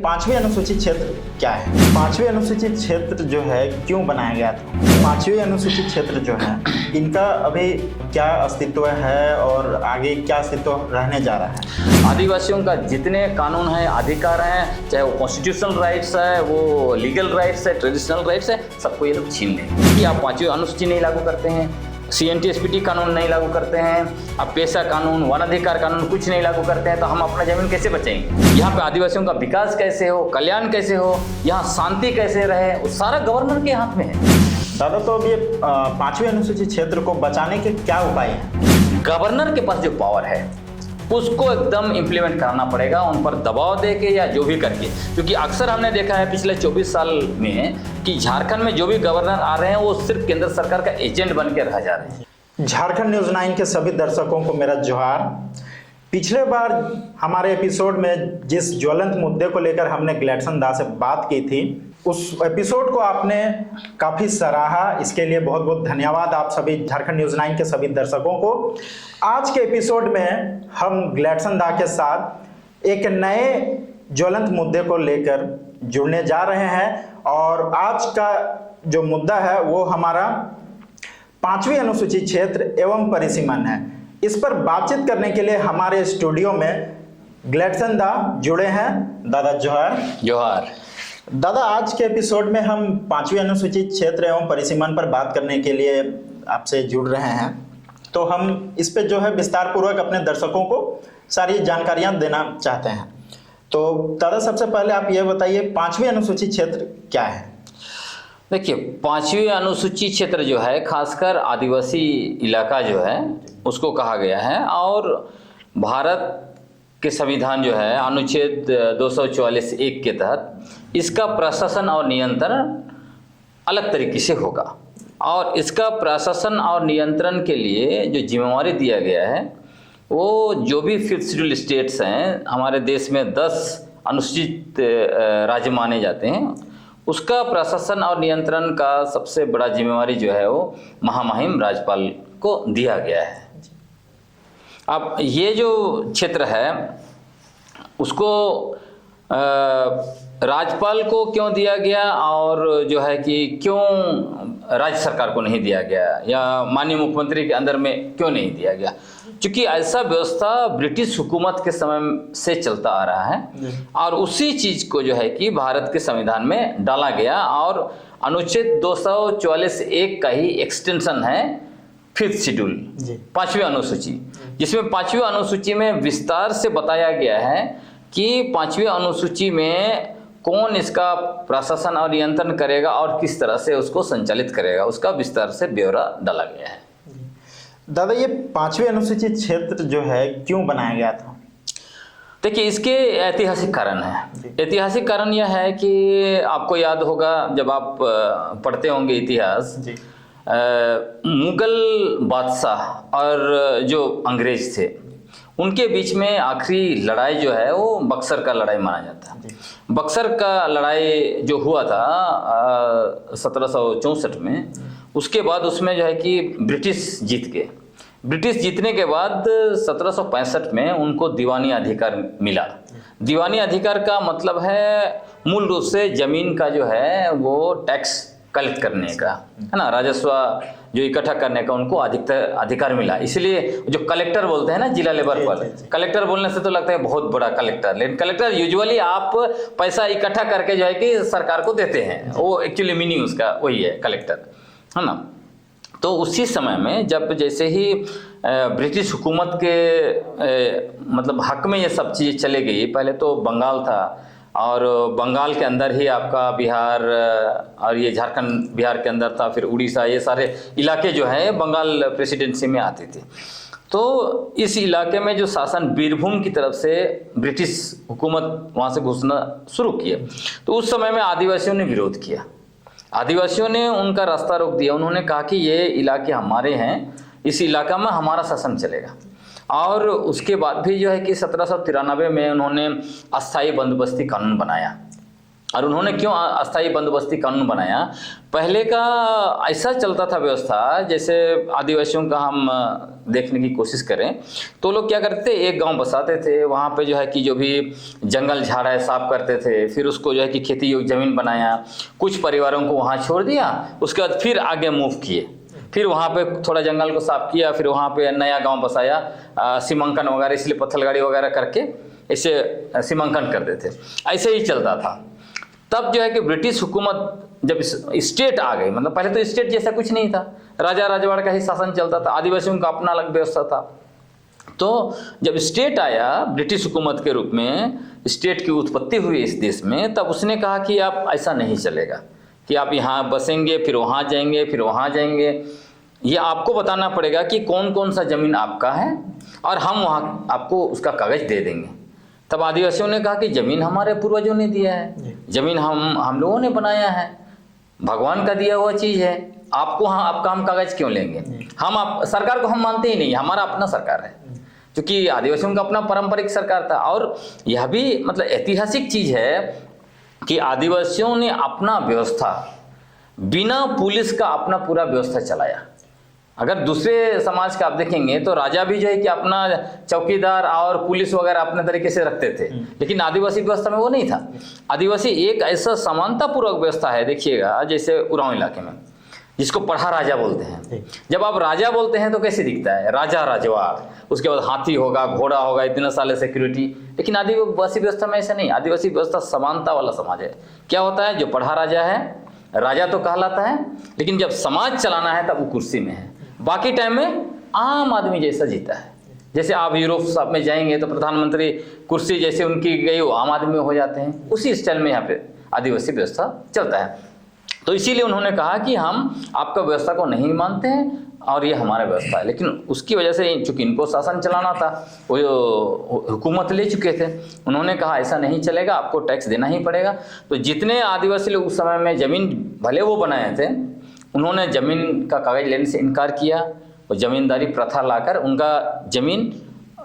पांचवी अनुसूचित क्षेत्र क्या है? पांचवी अनुसूचित क्षेत्र जो है क्यों बनाया गया था? पांचवी अनुसूचित क्षेत्र जो है इनका अभी क्या अस्तित्व है और आगे क्या अस्तित्व रहने जा रहा है? आदिवासियों का जितने कानून है, अधिकार हैं, चाहे वो कॉन्स्टिट्यूशनल राइट्स है, वो लीगल राइट्स है, ट्रेडिशनल राइट्स है, सबको ये लोग छीन लेंगे। कि आप पांचवी अनुसूची नहीं लागू करते हैं, CNTSPT कानून नहीं लागू करते हैं, अब पेशा कानून, वन अधिकार कानून कुछ नहीं लागू करते हैं, तो हम अपना जमीन कैसे बचाएंगे? यहाँ पे आदिवासियों का विकास कैसे हो, कल्याण कैसे हो, यहाँ शांति कैसे रहे, वो सारा गवर्नर के हाथ में है। दादा, तो अब ये पांचवी अनुसूचित क्षेत्र को बचाने के क्या उपाय हैं? गवर्नर के पास जो पावर है उसको एकदम इम्प्लीमेंट कराना पड़ेगा, उन पर दबाव दे के या जो भी करके, क्योंकि अक्सर हमने देखा है पिछले 24 साल में कि झारखंड में जो भी गवर्नर आ रहे हैं वो सिर्फ केंद्र सरकार का एजेंट बन के रह जा रहे हैं। झारखंड न्यूज़ 9 के सभी दर्शकों को मेरा जोहार। पिछले बार हमारे एपिसोड में जिस ज्वलंत मुद्दे को लेकर हमने ग्लैडसन दास से बात की थी, उस एपिसोड को आपने काफ़ी सराहा, इसके लिए बहुत बहुत धन्यवाद आप सभी झारखंड न्यूज़ 9 के सभी दर्शकों को। आज के एपिसोड में हम ग्लैडसन दा के साथ एक नए ज्वलंत मुद्दे को लेकर जुड़ने जा रहे हैं और आज का जो मुद्दा है वो हमारा पांचवी अनुसूचित क्षेत्र एवं परिसीमन है। इस पर बातचीत करने के लिए हमारे स्टूडियो में ग्लैडसन दा जुड़े हैं। दादा जोहार। जोहार। दादा, आज के एपिसोड में हम पांचवी अनुसूचित क्षेत्र एवं परिसीमन पर बात करने के लिए आपसे जुड़ रहे हैं, तो हम इस पे जो है विस्तार पूर्वक अपने दर्शकों को सारी जानकारियां देना चाहते हैं। तो दादा, सबसे पहले आप ये बताइए पांचवी अनुसूचित क्षेत्र क्या है? देखिए, पांचवी अनुसूचित क्षेत्र जो है खासकर आदिवासी इलाका जो है उसको कहा गया है, और भारत के संविधान जो है अनुच्छेद 244(1) के तहत इसका प्रशासन और नियंत्रण अलग तरीके से होगा, और इसका प्रशासन और नियंत्रण के लिए जो जिम्मेवारी दिया गया है वो जो भी 5th शेड्यूल स्टेट्स हैं, हमारे देश में 10 अनुसूचित राज्य माने जाते हैं, उसका प्रशासन और नियंत्रण का सबसे बड़ा जिम्मेवारी जो है वो महामहिम राज्यपाल को दिया गया है। अब ये जो क्षेत्र है उसको राज्यपाल को क्यों दिया गया, और जो है कि क्यों राज्य सरकार को नहीं दिया गया या माननीय मुख्यमंत्री के अंदर में क्यों नहीं दिया गया? क्योंकि ऐसा व्यवस्था ब्रिटिश हुकूमत के समय से चलता आ रहा है, और उसी चीज़ को जो है कि भारत के संविधान में डाला गया, और अनुच्छेद 244(1) का ही एक्सटेंशन है 5th शेड्यूल, पांचवी अनुसूची, जिसमें पांचवी अनुसूची में विस्तार से बताया गया है कि पांचवी अनुसूची में कौन इसका प्रशासन और नियंत्रण करेगा और किस तरह से उसको संचालित करेगा, उसका विस्तार से ब्यौरा डाला गया है। दादा, ये पांचवी अनुसूचित क्षेत्र जो है क्यों बनाया गया था? देखिए, इसके ऐतिहासिक कारण है। ऐतिहासिक कारण यह है कि आपको याद होगा जब आप पढ़ते होंगे इतिहास, मुगल बादशाह और जो अंग्रेज थे उनके बीच में आखिरी लड़ाई जो है वो बक्सर का लड़ाई माना जाता है। बक्सर का लड़ाई जो हुआ था 1764 में, उसके बाद उसमें जो है कि ब्रिटिश जीत गए। ब्रिटिश जीतने के बाद 1765 में उनको दीवानी अधिकार मिला। दीवानी अधिकार का मतलब है मूल रूप से ज़मीन का जो है वो टैक्स कलेक्ट करने का, है ना, राजस्व जो इकट्ठा करने का उनको अधिकार मिला। इसलिए जो कलेक्टर बोलते हैं ना जिला लेवल पर, कलेक्टर बोलने से तो लगता है बहुत बड़ा कलेक्टर, लेकिन कलेक्टर यूजुअली आप पैसा इकट्ठा करके जो है कि सरकार को देते हैं, वो एक्चुअली मीनिंग उसका वही है कलेक्टर, है ना। तो उसी समय में जब जैसे ही ब्रिटिश हुकूमत के मतलब हक में ये सब चीज़ें चले गई, पहले तो बंगाल था, और बंगाल के अंदर ही आपका बिहार और ये झारखंड बिहार के अंदर था, फिर उड़ीसा, ये सारे इलाके जो हैं बंगाल प्रेसिडेंसी में आते थे। तो इस इलाके में जो शासन बीरभूम की तरफ से ब्रिटिश हुकूमत वहाँ से घुसना शुरू किया, तो उस समय में आदिवासियों ने विरोध किया। आदिवासियों ने उनका रास्ता रोक दिया। उन्होंने कहा कि ये इलाके हमारे हैं, इस इलाका में हमारा शासन चलेगा। और उसके बाद भी जो है कि 1793 में उन्होंने अस्थाई बंदोबस्ती कानून बनाया, और उन्होंने क्यों अस्थायी बंदोबस्ती कानून बनाया? पहले का ऐसा चलता था व्यवस्था, जैसे आदिवासियों का हम देखने की कोशिश करें तो लोग क्या करते थे, एक गांव बसाते थे, वहाँ पे जो है कि जो भी जंगल झाड़ है साफ करते थे, फिर उसको जो है कि खेती योग्य ज़मीन बनाया, कुछ परिवारों को वहाँ छोड़ दिया, उसके बाद फिर आगे मूव किए, फिर वहाँ पे थोड़ा जंगल को साफ किया, फिर वहाँ पे नया गांव बसाया, सीमांकन वगैरह, इसलिए पत्थर गाड़ी वगैरह करके इसे सीमांकन कर देते, ऐसे ही चलता था। तब जो है कि ब्रिटिश हुकूमत जब स्टेट आ गई, मतलब पहले तो स्टेट जैसा कुछ नहीं था, राजा राजवाड़ का ही शासन चलता था, आदिवासियों का अपना अलग व्यवस्था था। तो जब स्टेट आया ब्रिटिश हुकूमत के रूप में, स्टेट की उत्पत्ति हुई इस देश में, तब उसने कहा कि आप ऐसा नहीं चलेगा कि आप यहाँ बसेंगे फिर वहाँ जाएंगे फिर वहाँ जाएंगे, ये आपको बताना पड़ेगा कि कौन कौन सा ज़मीन आपका है और हम वहाँ आपको उसका कागज़ दे देंगे। तब आदिवासियों ने कहा कि ज़मीन हमारे पूर्वजों ने दिया है, ज़मीन हम लोगों ने बनाया है, भगवान का दिया हुआ चीज़ है, आपको आपका हम कागज़ क्यों लेंगे? हम आप सरकार को हम मानते ही नहीं, हमारा अपना सरकार है, क्योंकि आदिवासियों का अपना पारंपरिक सरकार था। और यह भी मतलब ऐतिहासिक चीज़ है कि आदिवासियों ने अपना व्यवस्था बिना पुलिस का अपना पूरा व्यवस्था चलाया। अगर दूसरे समाज का आप देखेंगे तो राजा भी जो है कि अपना चौकीदार और पुलिस वगैरह अपने तरीके से रखते थे, लेकिन आदिवासी व्यवस्था में वो नहीं था। आदिवासी एक ऐसा समानतापूर्वक व्यवस्था है, देखिएगा जैसे उरांव इलाके में जिसको पढ़ा राजा बोलते हैं। जब आप राजा बोलते हैं तो कैसे दिखता है? राजा राजवाड़, उसके बाद हाथी होगा, घोड़ा होगा, इतने साल सिक्योरिटी। लेकिन आदिवासी व्यवस्था में ऐसा नहीं, आदिवासी व्यवस्था समानता वाला समाज है। क्या होता है, जो पढ़ा राजा है, राजा तो कहलाता है, लेकिन जब समाज चलाना है तब वो कुर्सी में है, बाकी टाइम में आम आदमी जैसा जीता है। जैसे आप यूरोप सब में जाएंगे तो प्रधानमंत्री कुर्सी जैसे उनकी गई वो आम आदमी में हो जाते हैं, उसी स्टाइल में यहाँ पे आदिवासी व्यवस्था चलता है। तो इसीलिए उन्होंने कहा कि हम आपका व्यवस्था को नहीं मानते हैं और ये हमारा व्यवस्था है। लेकिन उसकी वजह से चूंकि इनको शासन चलाना था, वो हुकूमत ले चुके थे, उन्होंने कहा ऐसा नहीं चलेगा, आपको टैक्स देना ही पड़ेगा। तो जितने आदिवासी लोग उस समय में ज़मीन भले वो बनाए थे, उन्होंने ज़मीन का कागज़ लेने से इनकार किया और ज़मींदारी प्रथा लाकर उनका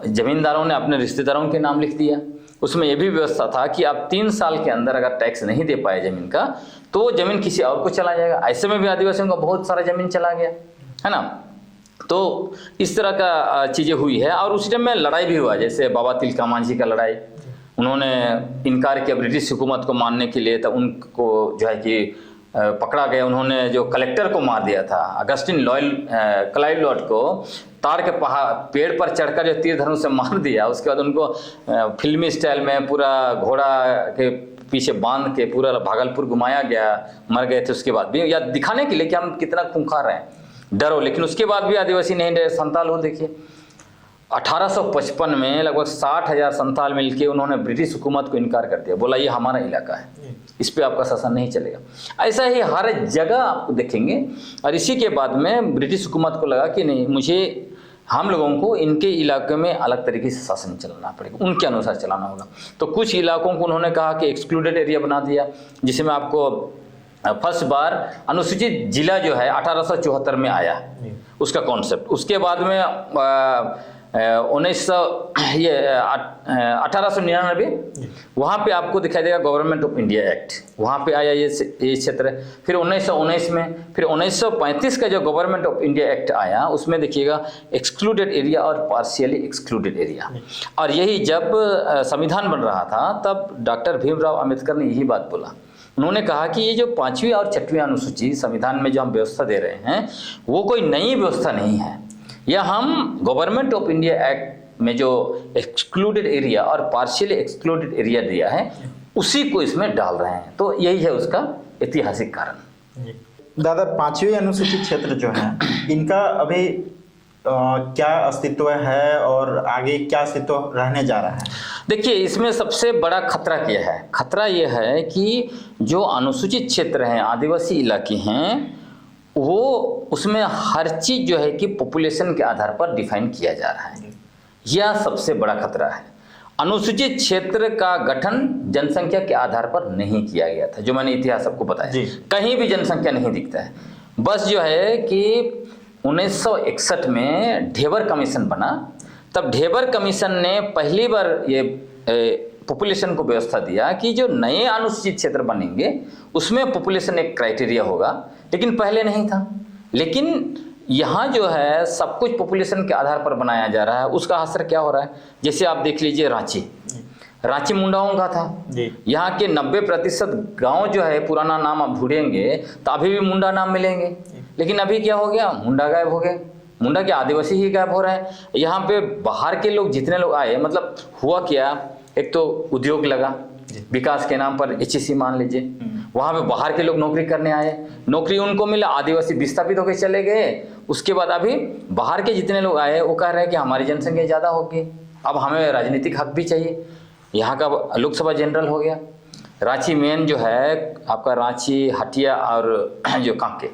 ज़मींदारों ने अपने रिश्तेदारों के नाम लिख दिया। उसमें यह भी व्यवस्था था कि आप 3 साल के अंदर अगर टैक्स नहीं दे पाए ज़मीन का तो ज़मीन किसी और को चला जाएगा। ऐसे में भी आदिवासियों का बहुत सारा ज़मीन चला गया है ना। तो इस तरह का चीज़ें हुई है। और उस टाइम में लड़ाई भी हुआ, जैसे बाबा तिलका मांझी का लड़ाई, उन्होंने इनकार किया ब्रिटिश हुकूमत को मानने के लिए, तो उनको जो है कि पकड़ा गया। उन्होंने जो कलेक्टर को मार दिया था, अगस्टिन क्लाइव लॉर्ड को ताड़ के पेड़ पर चढ़कर जो तीर धनुष से मार दिया। उसके बाद उनको फिल्मी स्टाइल में पूरा घोड़ा के पीछे बांध के पूरा भागलपुर घुमाया गया, मर गए थे उसके बाद भी, या दिखाने के लिए कि हम कितना खूंखार हैं, डरो। लेकिन उसके बाद भी आदिवासी नहीं डरे, संताल हो देखिए 1855 में लगभग 60,000 संताल मिलके उन्होंने ब्रिटिश हुकूमत को इनकार कर दिया, बोला ये हमारा इलाका है, इस पे आपका शासन नहीं चलेगा। ऐसा ही हर जगह आपको देखेंगे। और इसी के बाद में ब्रिटिश हुकूमत को लगा कि नहीं, मुझे हम लोगों को इनके इलाके में अलग तरीके से शासन चलाना पड़ेगा, उनके अनुसार चलाना होगा। तो कुछ इलाकों को उन्होंने कहा कि एक्सक्लूडेड एरिया बना दिया, जिसमें आपको फर्स्ट बार अनुसूचित जिला जो है 1874 में आया उसका कॉन्सेप्ट। उसके बाद में 1899 वहाँ पे आपको दिखाई देगा गवर्नमेंट ऑफ इंडिया एक्ट, वहाँ पे आया ये क्षेत्र। फिर 1919 में, फिर 1935 का जो गवर्नमेंट ऑफ इंडिया एक्ट आया, उसमें देखिएगा एक्सक्लूडेड एरिया और पार्शियली एक्सक्लूडेड एरिया। और यही जब संविधान बन रहा था तब डॉक्टर भीमराव अंबेडकर ने यही बात बोला। उन्होंने कहा कि ये जो 5वीं और 6वीं अनुसूची संविधान में जो हम व्यवस्था दे रहे हैं वो कोई नई व्यवस्था नहीं है, या हम गवर्नमेंट ऑफ इंडिया एक्ट में जो एक्सक्लूडेड एरिया और पार्शियली एक्सक्लूडेड एरिया दिया है उसी को इसमें डाल रहे हैं। तो यही है उसका ऐतिहासिक कारण। दादा, 5वीं अनुसूचित क्षेत्र जो है इनका अभी क्या अस्तित्व है और आगे क्या अस्तित्व रहने जा रहा है? देखिए, इसमें सबसे बड़ा खतरा क्या है? खतरा यह है कि जो अनुसूचित क्षेत्र हैं, आदिवासी इलाके हैं, वो उसमें हर चीज़ जो है कि पॉपुलेशन के आधार पर डिफाइन किया जा रहा है। यह सबसे बड़ा खतरा है। अनुसूचित क्षेत्र का गठन जनसंख्या के आधार पर नहीं किया गया था, जो मैंने इतिहास आपको बताया। कहीं भी जनसंख्या नहीं दिखता है। बस जो है कि 1961 में ढेबर कमीशन बना, तब ढेबर कमीशन ने पहली बार ये पॉपुलेशन को व्यवस्था दिया कि जो नए अनुसूचित क्षेत्र बनेंगे उसमें पॉपुलेशन एक क्राइटेरिया होगा, लेकिन पहले नहीं था। लेकिन यहाँ जो है सब कुछ पॉपुलेशन के आधार पर बनाया जा रहा है। उसका असर क्या हो रहा है, जैसे आप देख लीजिए रांची मुंडाओं का था। यहाँ के 90% गांव जो है, पुराना नाम आप ढूंढेंगे तो अभी भी मुंडा नाम मिलेंगे, लेकिन अभी क्या हो गया, मुंडा गायब हो गए। मुंडा के आदिवासी ही गायब हो रहे हैं। यहाँ पे बाहर के लोग जितने लोग आए, मतलब हुआ क्या, एक तो उद्योग लगा विकास के नाम पर, HEC मान लीजिए, वहाँ पे बाहर के लोग नौकरी करने आए, नौकरी उनको मिला, आदिवासी विस्थापित होकर चले गए। उसके बाद अभी बाहर के जितने लोग आए वो कह रहे हैं कि हमारी जनसंख्या ज़्यादा होगी, अब हमें राजनीतिक हक भी चाहिए। यहाँ का लोकसभा जनरल हो गया। रांची मेन जो है आपका, रांची, हटिया और जो कांके,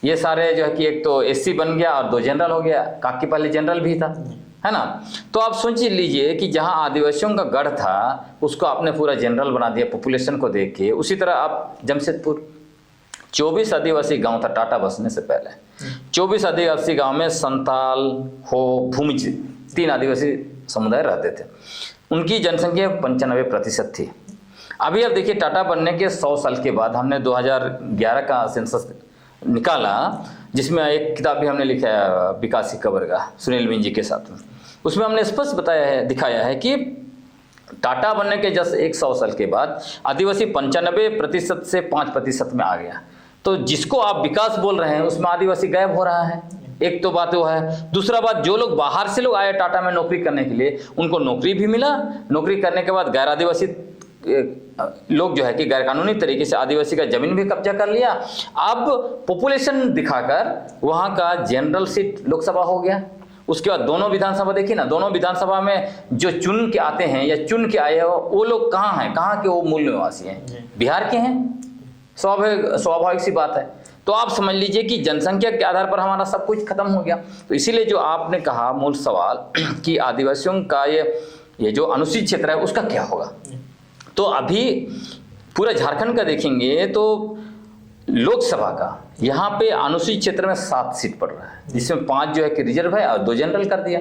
ये सारे जो है कि एक तो SC बन गया और 2 जनरल हो गया। कांके पहले जनरल भी था, है ना। तो आप सोच लीजिए कि जहाँ आदिवासियों का गढ़ था उसको आपने पूरा जनरल बना दिया पॉपुलेशन को देख के। उसी तरह आप जमशेदपुर, 24 आदिवासी गांव था टाटा बसने से पहले। 24 आदिवासी गांव में संताल, हो, भूमिज 3 आदिवासी समुदाय रहते थे। उनकी जनसंख्या 95% थी। अभी अब देखिए टाटा बनने के 100 साल के बाद हमने 2011 का सेंसस निकाला, जिसमें एक किताब भी हमने लिखा है विकास की कबर का, सुनील मिंजी के साथ में। उसमें हमने स्पष्ट बताया है, दिखाया है कि टाटा बनने के जस्ट 100 साल के बाद आदिवासी 95% से 5% में आ गया। तो जिसको आप विकास बोल रहे हैं उसमें आदिवासी गायब हो रहा है। एक तो बात वो है। दूसरा बात, जो लोग बाहर से लोग आए टाटा में नौकरी करने के लिए, उनको नौकरी भी मिला। नौकरी करने के बाद गैर आदिवासी लोग जो है कि गैर कानूनी तरीके से आदिवासी का जमीन भी कब्जा कर लिया। अब पॉपुलेशन दिखाकर वहाँ का जनरल सीट लोकसभा हो गया। उसके बाद दोनों विधानसभा देखिए ना, दोनों विधानसभा में जो चुन के आते हैं या चुन के आए हो वो लोग कहाँ हैं, कहाँ के वो मूल निवासी हैं, बिहार के हैं। स्वाभाविक सी बात है। तो आप समझ लीजिए कि जनसंख्या के आधार पर हमारा सब कुछ खत्म हो गया। तो इसीलिए जो आपने कहा मूल सवाल कि आदिवासियों का ये जो अनुसूचित क्षेत्र है उसका क्या होगा, तो अभी पूरा झारखंड का देखेंगे तो लोकसभा का यहाँ पे अनुसूचित क्षेत्र में 7 सीट पड़ रहा है, जिसमें 5 जो है कि रिजर्व है और 2 जनरल कर दिया।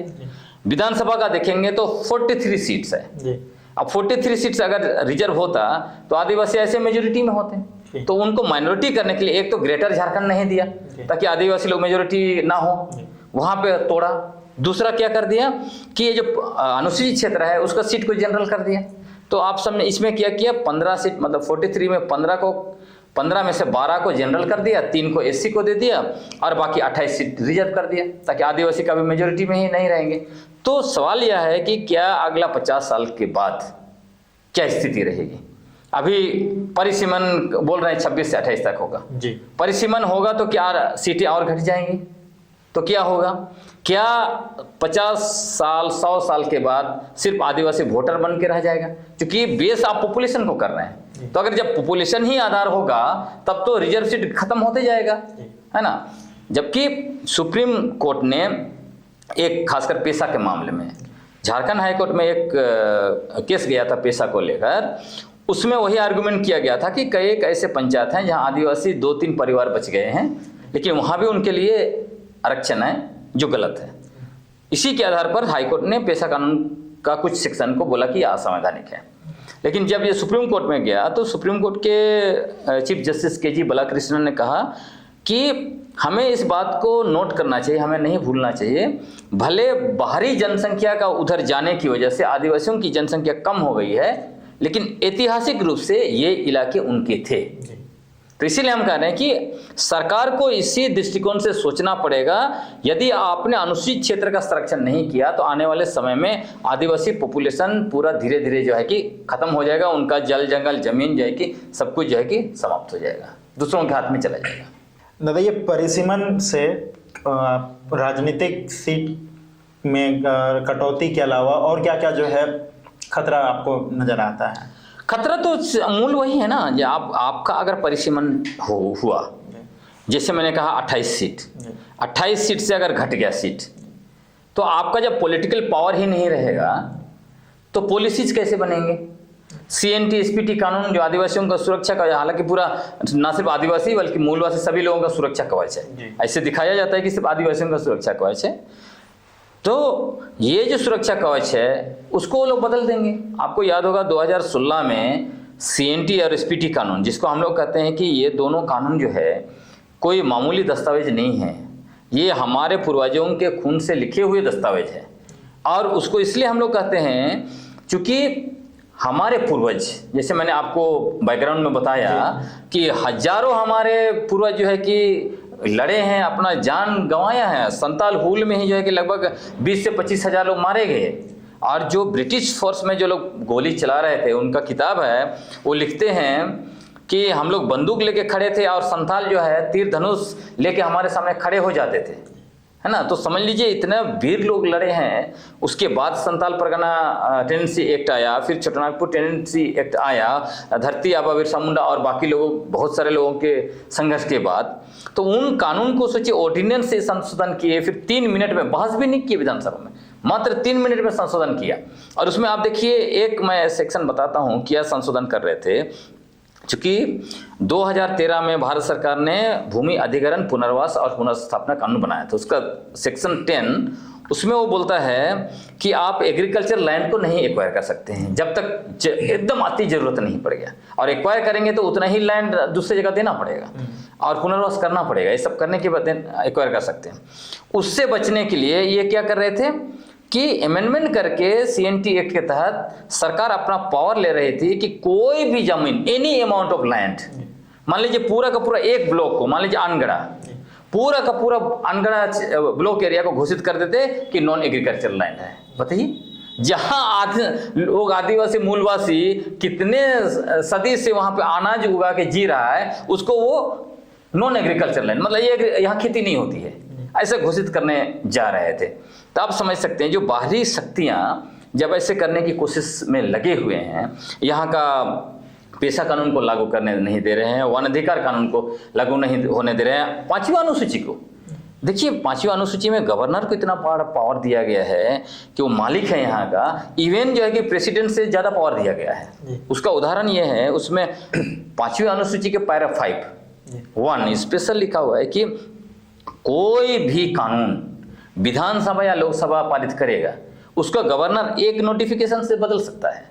विधानसभा का देखेंगे तो 43 सीट्स है। अब 43 सीट्स अगर रिजर्व होता तो आदिवासी ऐसे मेजोरिटी में होते, तो उनको माइनॉरिटी करने के लिए एक तो ग्रेटर झारखंड नहीं दिया ताकि आदिवासी लोग मेजोरिटी ना हो, वहां पे तोड़ा। दूसरा क्या कर दिया कि ये जो अनुसूचित क्षेत्र है उसका सीट को जनरल कर दिया। तो आप सबने इसमें क्या किया, 15 सीट, मतलब 43 में 15 में से 12 को जनरल कर दिया, 3 को SC को दे दिया और बाकी 28 सीट रिजर्व कर दिया ताकि आदिवासी का भी मेजोरिटी में ही नहीं रहेंगे। तो सवाल यह है कि क्या अगला 50 साल के बाद क्या स्थिति रहेगी। अभी परिसीमन बोल रहे हैं 26 से 28 तक होगा जी। परिसीमन होगा तो क्या सीटें और घट जाएंगी, तो क्या होगा, क्या 50 साल 100 साल के बाद सिर्फ आदिवासी वोटर बन के रह जाएगा, क्योंकि बेस आप पॉपुलेशन को कर रहे हैं। तो अगर जब पॉपुलेशन ही आधार होगा तब तो रिजर्व सीट खत्म होते जाएगा, है ना। जबकि सुप्रीम कोर्ट ने एक खासकर पेशा के मामले में, झारखंड हाईकोर्ट में एक केस गया था पेशा को लेकर, उसमें वही आर्गुमेंट किया गया था कि कई एक ऐसे पंचायत हैं जहां आदिवासी 2-3 परिवार बच गए हैं, लेकिन वहां भी उनके लिए आरक्षण है जो गलत है। इसी के आधार पर हाईकोर्ट ने पेशा कानून का कुछ सेक्शन को बोला कि असंवैधानिक है। लेकिन जब ये सुप्रीम कोर्ट में गया तो सुप्रीम कोर्ट के चीफ जस्टिस KG बालाकृष्णन ने कहा कि हमें इस बात को नोट करना चाहिए, हमें नहीं भूलना चाहिए, भले बाहरी जनसंख्या का उधर जाने की वजह से आदिवासियों की जनसंख्या कम हो गई है, लेकिन ऐतिहासिक रूप से ये इलाके उनके थे। तो इसीलिए हम कह रहे हैं कि सरकार को इसी दृष्टिकोण से सोचना पड़ेगा। यदि आपने अनुसूचित क्षेत्र का संरक्षण नहीं किया तो आने वाले समय में आदिवासी पॉपुलेशन पूरा धीरे धीरे जो है कि खत्म हो जाएगा, उनका जल जंगल जमीन जो है कि सब कुछ जो है कि समाप्त हो जाएगा, दूसरों के हाथ में चला जाएगा। दादा, ये परिसीमन से राजनीतिक सीट में कटौती के अलावा और क्या क्या जो है खतरा आपको नजर आता है? खतरा तो मूल वही है ना, जो आपका अगर परिसीमन हुआ, जैसे मैंने कहा 28 सीट से अगर घट गया सीट, तो आपका जब पॉलिटिकल पावर ही नहीं रहेगा तो पॉलिसीज कैसे बनेंगे। CNT SPT कानून जो आदिवासियों का सुरक्षा का, हालांकि पूरा ना सिर्फ आदिवासी बल्कि मूलवासी सभी लोगों का सुरक्षा कवच है, ऐसे दिखाया जाता है कि सिर्फ आदिवासियों का सुरक्षा कवच है। तो ये जो सुरक्षा कवच है उसको वो लोग बदल देंगे। आपको याद होगा 2016 में CNT और SPT कानून, जिसको हम लोग कहते हैं कि ये दोनों कानून जो है कोई मामूली दस्तावेज नहीं है, ये हमारे पूर्वजों के खून से लिखे हुए दस्तावेज है। और उसको इसलिए हम लोग कहते हैं क्योंकि हमारे पूर्वज, जैसे मैंने आपको बैकग्राउंड में बताया कि हजारों हमारे पूर्वज जो है कि लड़े हैं, अपना जान गंवाया है। संताल हुल में ही जो है कि लगभग 20 से 25 हजार लोग मारे गए। और जो ब्रिटिश फोर्स में जो लोग गोली चला रहे थे, उनका किताब है, वो लिखते हैं कि हम लोग बंदूक लेके खड़े थे और संथाल जो है तीर धनुष लेके हमारे सामने खड़े हो जाते थे, है ना। तो समझ लीजिए इतने वीर लोग लड़े हैं। उसके बाद संथाल परगना टेनेंसी एक्ट आया, फिर छोटानागपुर टेनेंसी एक्ट आया, धरती आबा बिरसा मुंडा और बाकी लोगों, बहुत सारे लोगों के संघर्ष के बाद तो उन कानून को सोचिए ऑर्डिनेंस से संशोधन किए, फिर 3 मिनट में, बहस भी नहीं किए विधानसभा में, मात्र 3 मिनट में संशोधन किया। और उसमें आप देखिए, एक मैं सेक्शन बताता हूं क्या संशोधन कर रहे थे। चूंकि 2013 में भारत सरकार ने भूमि अधिग्रहण, पुनर्वास और पुनर्स्थापना कानून बनाया था, उसका सेक्शन 10 उसमें वो बोलता है कि आप एग्रीकल्चर लैंड को नहीं एक्वायर कर सकते हैं जब तक एकदम अति जरूरत नहीं पड़ गया, और एक्वायर करेंगे तो उतना ही लैंड दूसरी जगह देना पड़ेगा और पुनर्वास करना पड़ेगा। ये सब करने के बाद एक्वायर कर सकते हैं। उससे बचने के लिए ये क्या कर रहे थे कि अमेंडमेंट करके CNT एक्ट के तहत सरकार अपना पावर ले रही थी कि कोई भी जमीन, एनी अमाउंट ऑफ लैंड, मान लीजिए पूरा का पूरा एक ब्लॉक को, मान लीजिए अनगढ़ा, पूरा का पूरा अनगढ़ा ब्लॉक एरिया को घोषित कर देते कि नॉन एग्रीकल्चर लैंड है। बताइए, जहां लोग आदिवासी मूलवासी कितने सदी से वहां पे अनाज उगा के जी रहा है, उसको वो नॉन एग्रीकल्चर लैंड, मतलब ये यहाँ खेती नहीं होती है, ऐसे घोषित करने जा रहे थे। तो आप समझ सकते हैं जो बाहरी शक्तियां जब ऐसे करने की कोशिश में लगे हुए हैं, यहाँ का पेशा कानून को लागू करने नहीं दे रहे हैं, वन अधिकार कानून को लागू नहीं होने दे रहे हैं, 5वीं अनुसूची को देखिए, 5वीं अनुसूची में गवर्नर को इतना पावर दिया गया है कि वो मालिक है यहाँ का, इवन जो है कि प्रेसिडेंट से ज्यादा पावर दिया गया है। उसका उदाहरण ये है, उसमें 5वीं अनुसूची के पैरा 5(1) स्पेशल लिखा हुआ है कि कोई भी कानून विधानसभा या लोकसभा पारित करेगा, उसको गवर्नर एक नोटिफिकेशन से बदल सकता है,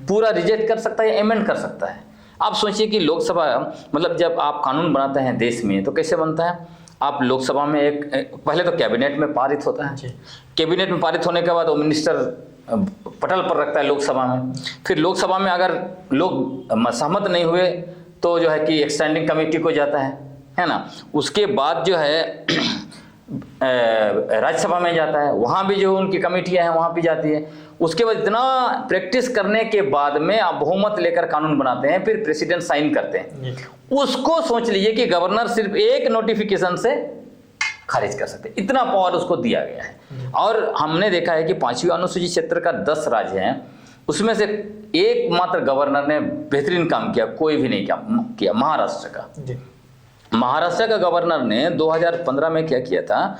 पूरा रिजेक्ट कर सकता है, अमेंड कर सकता है। आप सोचिए कि लोकसभा, मतलब जब आप कानून बनाते हैं देश में तो कैसे बनता है, आप लोकसभा में एक पहले तो कैबिनेट में पारित होता है, कैबिनेट में पारित होने के बाद वो मिनिस्टर पटल पर रखता है लोकसभा में, फिर लोकसभा में अगर लोग सहमत नहीं हुए तो जो है कि एक्सटेंडिंग कमेटी को जाता है ना। उसके बाद जो है राज्यसभा में जाता है, वहाँ भी जो उनकी कमेटियां हैं वहाँ भी जाती है। उसके बाद इतना प्रैक्टिस करने के बाद में आप बहुमत लेकर कानून बनाते हैं, फिर प्रेसिडेंट साइन करते हैं। उसको सोच लीजिए कि गवर्नर सिर्फ एक नोटिफिकेशन से खारिज कर सकते, इतना पावर उसको दिया गया है। और हमने देखा है कि 5वीं अनुसूची क्षेत्र का 10 राज्य हैं, उसमें से एकमात्र गवर्नर ने बेहतरीन काम किया, कोई भी नहीं किया, महाराष्ट्र का। महाराष्ट्र का गवर्नर ने 2015 में क्या किया था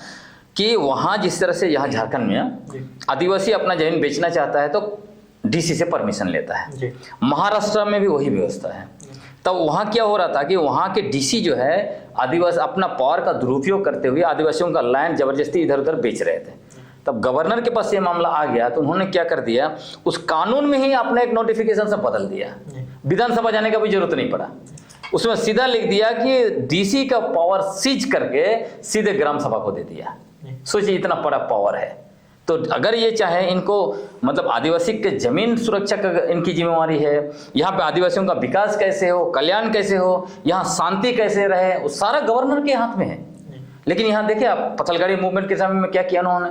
कि वहां जिस तरह से यहाँ झारखंड में आदिवासी अपना जमीन बेचना चाहता है तो DC से परमिशन लेता है, महाराष्ट्र में भी वही व्यवस्था है। तब वहाँ क्या हो रहा था कि वहाँ के DC जो है आदिवासी अपना पावर का दुरुपयोग करते हुए आदिवासियों का लैंड जबरदस्ती इधर उधर बेच रहे थे। तब गवर्नर के पास ये मामला आ गया तो उन्होंने क्या कर दिया, उस कानून में ही अपने एक नोटिफिकेशन से बदल दिया, विधानसभा जाने का भी जरूरत नहीं पड़ा। उसमें सीधा लिख दिया कि DC का पावर सीज करके सीधे ग्राम सभा को दे दिया। सोचिए इतना बड़ा पावर है। तो अगर ये चाहे इनको, मतलब आदिवासी के जमीन सुरक्षा का इनकी जिम्मेवारी है, यहाँ पे आदिवासियों का विकास कैसे हो, कल्याण कैसे हो, यहाँ शांति कैसे रहे, वो सारा गवर्नर के हाथ में है। लेकिन यहाँ देखिए आप, पथलगाड़ी मूवमेंट के समय में क्या किया उन्होंने,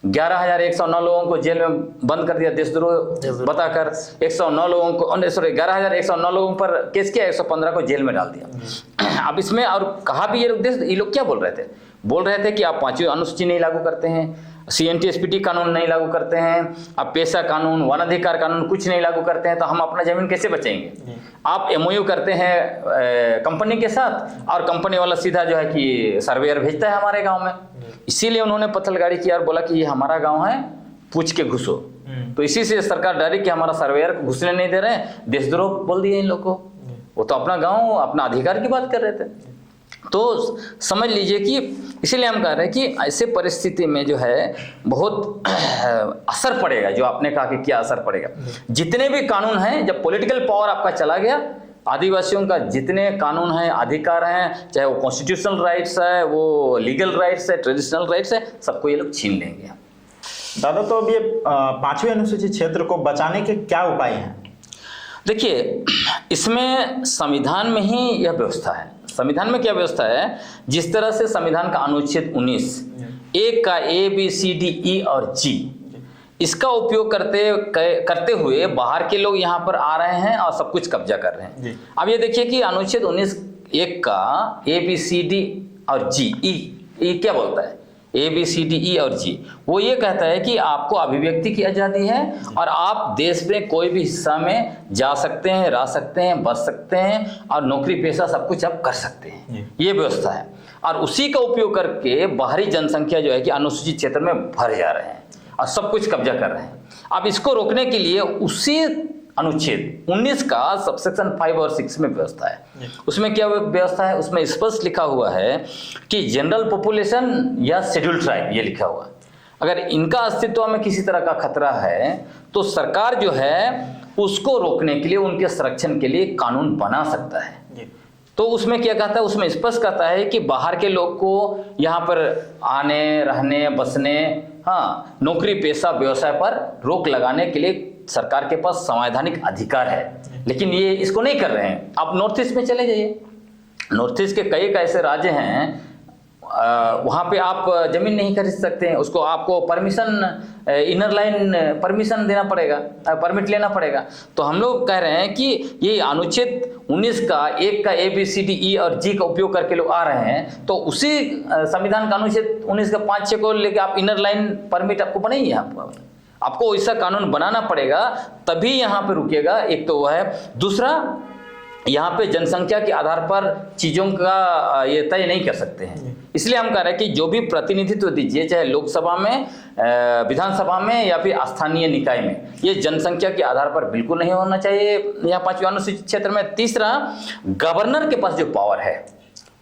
11,109 लोगों को जेल में बंद कर दिया देशद्रोह बताकर, 109 लोगों को, सॉरी 11,109 लोगों पर केस किया, 115 को जेल में डाल दिया। अब इसमें और कहा भी ये लोग क्या बोल रहे थे कि आप 5वीं अनुसूची नहीं लागू करते हैं, CNT SPT कानून नहीं लागू करते हैं, आप पेशा कानून, वन अधिकार कानून कुछ नहीं लागू करते हैं, तो हम अपना जमीन कैसे बचाएंगे। आप MOU करते हैं कंपनी के साथ और कंपनी वाला सीधा जो है कि सर्वेयर भेजता है हमारे गांव में। इसीलिए उन्होंने पत्थलगाड़ी किया और बोला कि ये हमारा गांव है, पूछ के घुसो। तो इसी से सरकार डरी कि हमारा सर्वेयर घुसने नहीं दे रहे हैं, देशद्रोह बोल दिए इन लोग को। वो तो अपना गांव, अपना अधिकार की बात कर रहे थे। तो समझ लीजिए कि इसीलिए हम कह रहे हैं कि ऐसे परिस्थिति में जो है बहुत असर पड़ेगा। जो आपने कहा कि क्या असर पड़ेगा, जितने भी कानून हैं, जब पॉलिटिकल पावर आपका चला गया, आदिवासियों का जितने कानून हैं, अधिकार हैं, चाहे वो कॉन्स्टिट्यूशनल राइट्स है, वो लीगल राइट्स है, ट्रेडिशनल राइट्स है, सबको ये लोग छीन लेंगे। दादा, तो अब ये 5वीं अनुसूचित क्षेत्र को बचाने के क्या उपाय हैं? देखिए, इसमें संविधान में ही यह व्यवस्था है। संविधान में क्या व्यवस्था है? जिस तरह से संविधान का अनुच्छेद 19 एक का ABCDE और G, इसका उपयोग करते हुए बाहर के लोग यहाँ पर आ रहे हैं और सब कुछ कब्जा कर रहे हैं। अब ये देखिए कि अनुच्छेद 19 एक का ABCD और G, E क्या बोलता है? ABCDE और G, वो ये कहता है कि आपको अभिव्यक्ति की आज़ादी है और आप देश में कोई भी हिस्सा में जा सकते हैं, रह सकते हैं, बस सकते हैं और नौकरी पेशा सब कुछ आप कर सकते हैं। ये व्यवस्था है और उसी का उपयोग करके बाहरी जनसंख्या जो है कि अनुसूचित क्षेत्र में भर जा रहे हैं और सब कुछ कब्जा कर रहे हैं। अब इसको रोकने के लिए उसी अनुच्छेद 19 का सबसेक्शन 5 और 6 में व्यवस्था है। उसमें क्या व्यवस्था है? उसमें स्पष्ट लिखा हुआ है कि जनरल पॉपुलेशन या शेड्यूल्ड ट्राइब, ये लिखा हुआ है, अगर इनका अस्तित्व में किसी तरह का खतरा है तो सरकार जो है उसको रोकने के लिए, उनके संरक्षण के लिए कानून बना सकता है। तो उसमें क्या कहता है? उसमें स्पष्ट कहता है कि बाहर के लोग को यहाँ पर आने, रहने, बसने, हाँ, नौकरी पेशा व्यवसाय पर रोक लगाने के लिए सरकार के पास संवैधानिक अधिकार है। लेकिन ये इसको नहीं कर रहे हैं। आप नॉर्थ ईस्ट में चले जाइए, नॉर्थ ईस्ट के कई ऐसे राज्य हैं वहाँ पे आप जमीन नहीं खरीद सकते हैं, उसको आपको परमिशन, इनर लाइन परमिशन देना पड़ेगा, परमिट लेना पड़ेगा। तो हम लोग कह रहे हैं कि ये अनुच्छेद 19 का एक का ABCDE और G का उपयोग करके लोग आ रहे हैं, तो उसी संविधान का अनुच्छेद 19 का 5-6 को लेके आप इनर लाइन परमिट आपको बनाइए। आपको ऐसा कानून बनाना पड़ेगा, तभी यहाँ पे रुकेगा। एक तो वह है, दूसरा यहाँ पे जनसंख्या के आधार पर चीज़ों का ये तय नहीं कर सकते हैं। इसलिए हम कह रहे हैं कि जो भी प्रतिनिधित्व दीजिए, चाहे लोकसभा में, विधानसभा में या फिर स्थानीय निकाय में, ये जनसंख्या के आधार पर बिल्कुल नहीं होना चाहिए यहाँ 5वीं अनुसूचित क्षेत्र में। तीसरा, गवर्नर के पास जो पावर है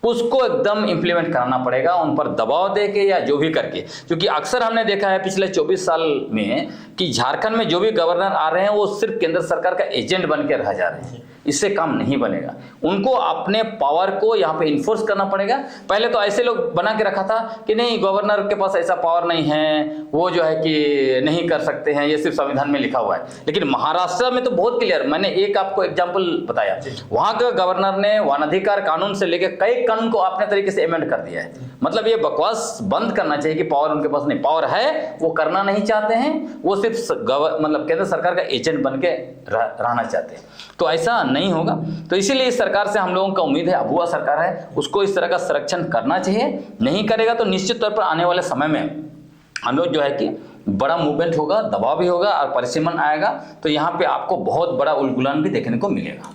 उसको एकदम इम्प्लीमेंट कराना पड़ेगा, उन पर दबाव दे के या जो भी करके, क्योंकि अक्सर हमने देखा है पिछले 24 साल में कि झारखंड में जो भी गवर्नर आ रहे हैं वो सिर्फ केंद्र सरकार का एजेंट बन के रह जा रहे हैं। इससे काम नहीं बनेगा, उनको अपने पावर को यहाँ पे इन्फोर्स करना पड़ेगा। पहले तो ऐसे लोग बना के रखा था कि नहीं, गवर्नर के पास ऐसा पावर नहीं है, वो जो है कि नहीं कर सकते हैं, ये सिर्फ संविधान में लिखा हुआ है। लेकिन महाराष्ट्र में तो बहुत क्लियर, मैंने एक आपको एग्जाम्पल बताया, वहाँ का गवर्नर ने वन अधिकार कानून से लेकर कई कानून को अपने तरीके से अमेंड कर दिया है। मतलब ये बकवास बंद करना चाहिए कि पावर उनके पास नहीं, पावर है, वो करना नहीं चाहते हैं, वो सिर्फ मतलब केंद्र सरकार का एजेंट बन के रहना चाहते हैं। तो ऐसा नहीं होगा। तो इसीलिए इस सरकार से हम लोगों का उम्मीद है, अबुआ सरकार है, उसको इस तरह का संरक्षण करना चाहिए। नहीं करेगा तो निश्चित तौर पर आने वाले समय में हम लोग जो है कि बड़ा मूवमेंट होगा, दबाव भी होगा और परिसीमन आएगा। तो यहाँ पे आपको बहुत बड़ा उलगुलान भी देखने को मिलेगा।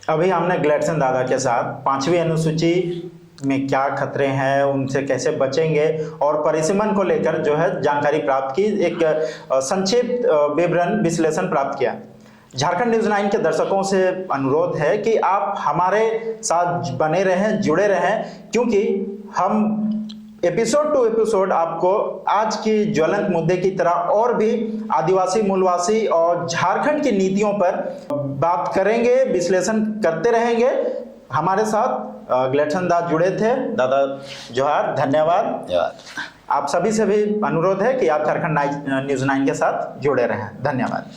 अभी हमने ग्लैडसन दादा के साथ 5वीं अनुसूची में क्या खतरे हैं, उनसे कैसे बचेंगे और परिसीमन को लेकर जो है जानकारी प्राप्त की, एक संक्षिप्त विवरण विश्लेषण प्राप्त किया। झारखंड न्यूज़ 9 के दर्शकों से अनुरोध है कि आप हमारे साथ बने रहें, जुड़े रहें, क्योंकि हम एपिसोड टू एपिसोड आपको आज की ज्वलंत मुद्दे की तरह और भी आदिवासी, मूलवासी और झारखंड की नीतियों पर बात करेंगे, विश्लेषण करते रहेंगे। हमारे साथ ग्लैडसन दादा जुड़े थे। दादा जोहार, धन्यवाद। आप सभी से भी अनुरोध है कि आप झारखंड न्यूज़ 9 के साथ जुड़े रहें। धन्यवाद।